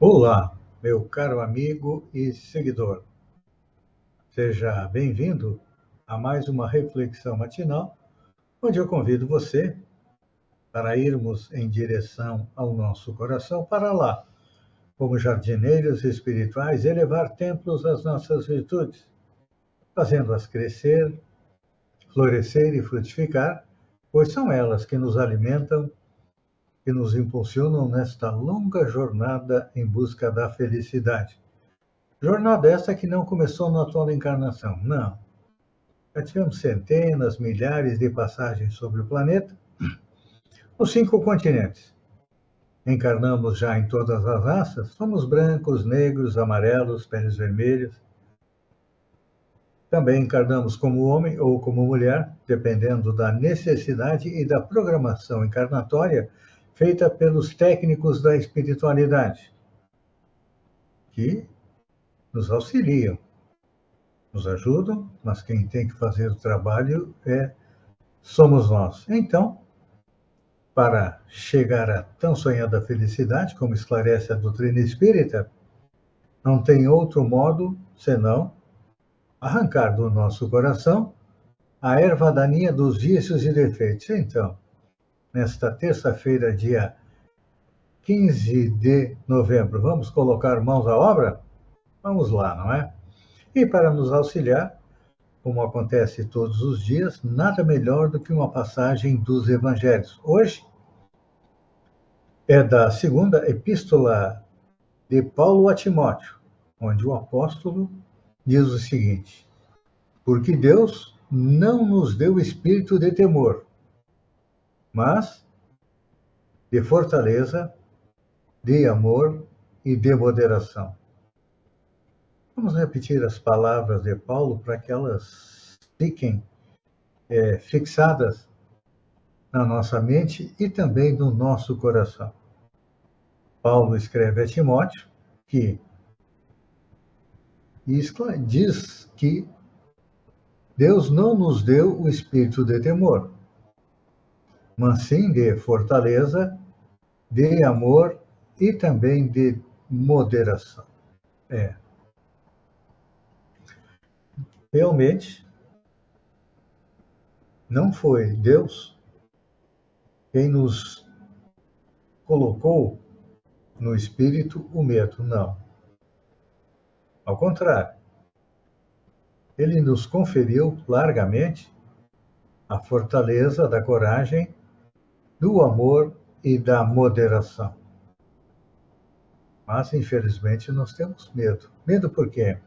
Olá, meu caro amigo e seguidor. Seja bem-vindo a mais uma reflexão matinal, onde eu convido você para irmos em direção ao nosso coração, para lá, como jardineiros espirituais, elevar templos às nossas virtudes, fazendo-as crescer, florescer e frutificar, pois são elas que nos alimentam e nos impulsionam nesta longa jornada em busca da felicidade. Jornada essa que não começou na atual encarnação, não. Já tivemos centenas, milhares de passagens sobre o planeta, nos 5 continentes. Encarnamos já em todas as raças, somos brancos, negros, amarelos, peles vermelhas. Também encarnamos como homem ou como mulher, dependendo da necessidade e da programação encarnatória feita pelos técnicos da espiritualidade, que nos auxiliam, nos ajudam, mas quem tem que fazer o trabalho somos nós. Então, para chegar à tão sonhada felicidade, como esclarece a doutrina espírita, não tem outro modo senão arrancar do nosso coração a erva daninha dos vícios e defeitos. Então, nesta terça-feira, dia 15 de novembro, vamos colocar mãos à obra? Vamos lá, não é? E para nos auxiliar, como acontece todos os dias, nada melhor do que uma passagem dos evangelhos. Hoje é da segunda epístola de Paulo a Timóteo, onde o apóstolo diz o seguinte: porque Deus não nos deu espírito de temor, mas de fortaleza, de amor e de moderação. Vamos repetir as palavras de Paulo para que elas fiquem fixadas na nossa mente e também no nosso coração. Paulo escreve a Timóteo que diz que Deus não nos deu o espírito de temor, mas sim de fortaleza, de amor e também de moderação. Realmente, não foi Deus quem nos colocou no espírito o medo, não. Ao contrário, ele nos conferiu largamente a fortaleza da coragem, do amor e da moderação. Mas, infelizmente, nós temos medo. Medo por quê?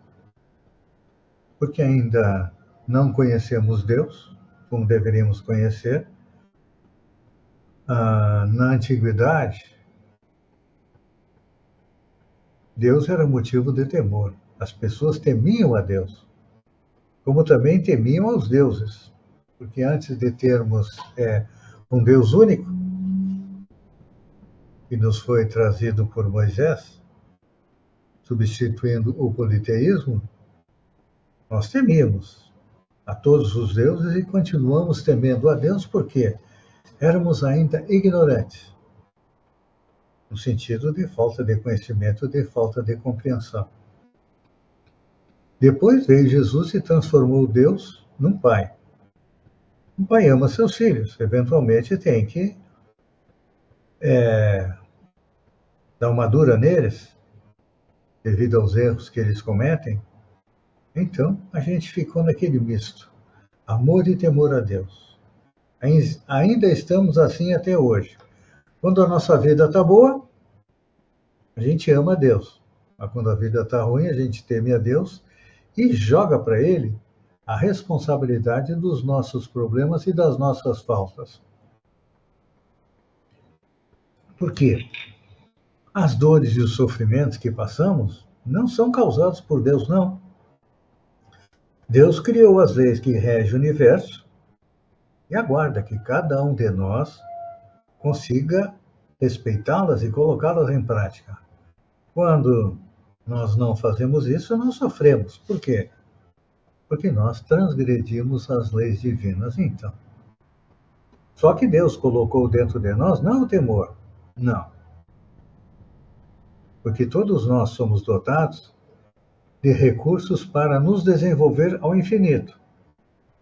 Porque ainda não conhecemos Deus, como deveríamos conhecer. Na antiguidade, Deus era motivo de temor. As pessoas temiam a Deus, como também temiam aos deuses. Porque antes de termos um Deus único, que nos foi trazido por Moisés, substituindo o politeísmo, nós temíamos a todos os deuses e continuamos temendo a Deus porque éramos ainda ignorantes, no sentido de falta de conhecimento, de falta de compreensão. Depois veio Jesus e transformou Deus num pai. Um pai ama seus filhos, eventualmente tem que dar uma dura neles, devido aos erros que eles cometem. Então, a gente ficou naquele misto, amor e temor a Deus. Ainda estamos assim até hoje. Quando a nossa vida está boa, a gente ama a Deus. Mas quando a vida está ruim, a gente teme a Deus e joga para Ele a responsabilidade dos nossos problemas e das nossas faltas. Por quê? As dores e os sofrimentos que passamos não são causados por Deus, não. Deus criou as leis que regem o universo e aguarda que cada um de nós consiga respeitá-las e colocá-las em prática. Quando nós não fazemos isso, nós sofremos. Por quê? Porque nós transgredimos as leis divinas, então. Só que Deus colocou dentro de nós não o temor, não. porque todos nós somos dotados de recursos para nos desenvolver ao infinito,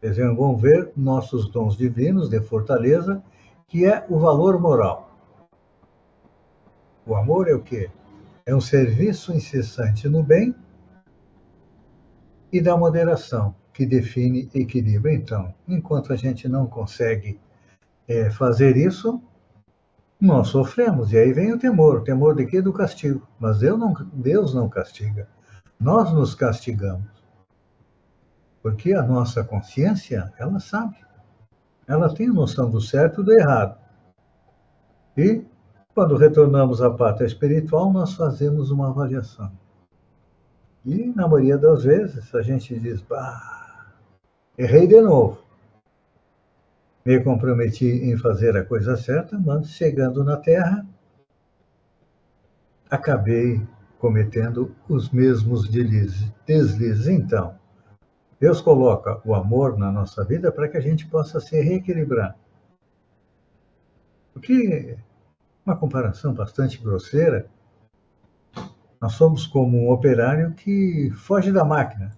desenvolver nossos dons divinos de fortaleza, que é o valor moral. O amor é o quê? É um serviço incessante no bem e da moderação, que define equilíbrio. Então, enquanto a gente não consegue fazer isso, nós sofremos. E aí vem o temor. O temor de quê? Do castigo. Mas Deus não castiga. Nós nos castigamos. Porque a nossa consciência, ela sabe. Ela tem noção do certo e do errado. E, quando retornamos à pátria espiritual, nós fazemos uma avaliação. E, na maioria das vezes, a gente diz, errei de novo. Me comprometi em fazer a coisa certa, mas chegando na Terra, acabei cometendo os mesmos deslizes. Então, Deus coloca o amor na nossa vida para que a gente possa se reequilibrar. Porque, uma comparação bastante grosseira, nós somos como um operário que foge da máquina,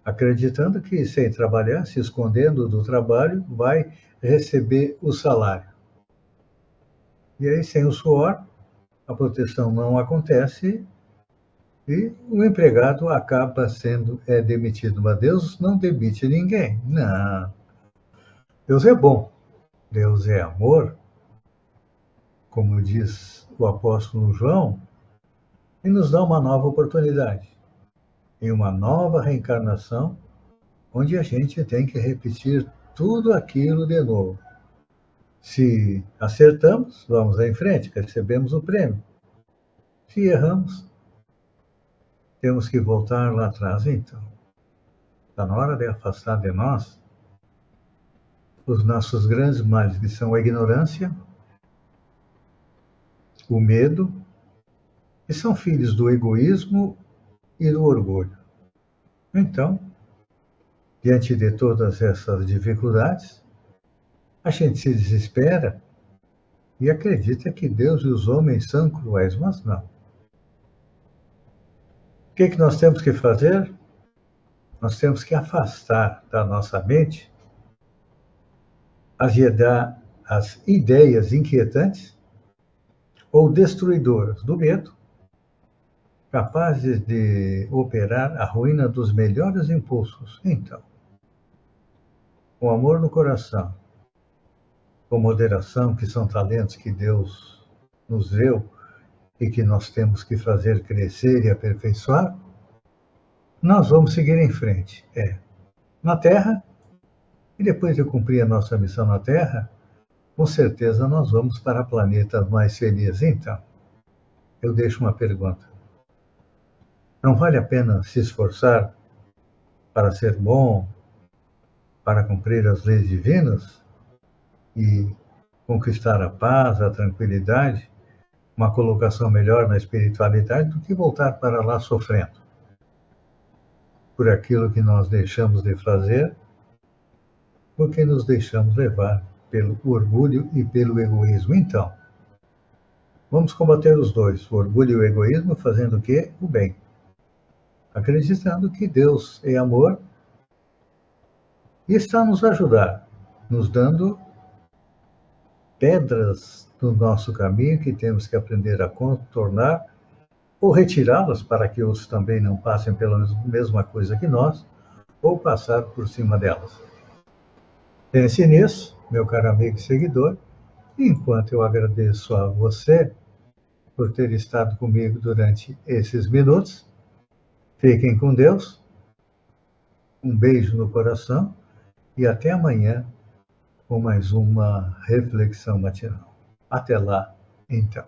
acreditando que, sem trabalhar, se escondendo do trabalho, vai receber o salário. E aí, sem o suor, a proteção não acontece e o empregado acaba sendo demitido. Mas Deus não demite ninguém. Não. Deus é bom. Deus é amor, como diz o apóstolo João, e nos dá uma nova oportunidade. Em uma nova reencarnação, onde a gente tem que repetir tudo aquilo de novo. Se acertamos, vamos em frente, recebemos o prêmio. Se erramos, temos que voltar lá atrás. Então, está na hora de afastar de nós os nossos grandes males, que são a ignorância, o medo, que são filhos do egoísmo e do orgulho. Então, diante de todas essas dificuldades, a gente se desespera e acredita que Deus e os homens são cruéis, mas não. O que nós temos que fazer? Nós temos que afastar da nossa mente as ideias inquietantes ou destruidoras do medo, capazes de operar a ruína dos melhores impulsos. Então, com amor no coração, com moderação, que são talentos que Deus nos deu e que nós temos que fazer crescer e aperfeiçoar, nós vamos seguir em frente. Na Terra, e depois de cumprir a nossa missão na Terra, com certeza nós vamos para planetas mais felizes. Então, eu deixo uma pergunta. Não vale a pena se esforçar para ser bom, para cumprir as leis divinas e conquistar a paz, a tranquilidade, uma colocação melhor na espiritualidade, do que voltar para lá sofrendo por aquilo que nós deixamos de fazer, porque nos deixamos levar pelo orgulho e pelo egoísmo. Então, vamos combater os dois, o orgulho e o egoísmo, fazendo o quê? O bem. Acreditando que Deus é amor e está a nos ajudar, nos dando pedras no nosso caminho que temos que aprender a contornar ou retirá-las para que outros também não passem pela mesma coisa que nós, ou passar por cima delas. Pense nisso, meu caro amigo e seguidor, enquanto eu agradeço a você por ter estado comigo durante esses minutos. Fiquem com Deus, um beijo no coração e até amanhã com mais uma reflexão matinal. Até lá, então.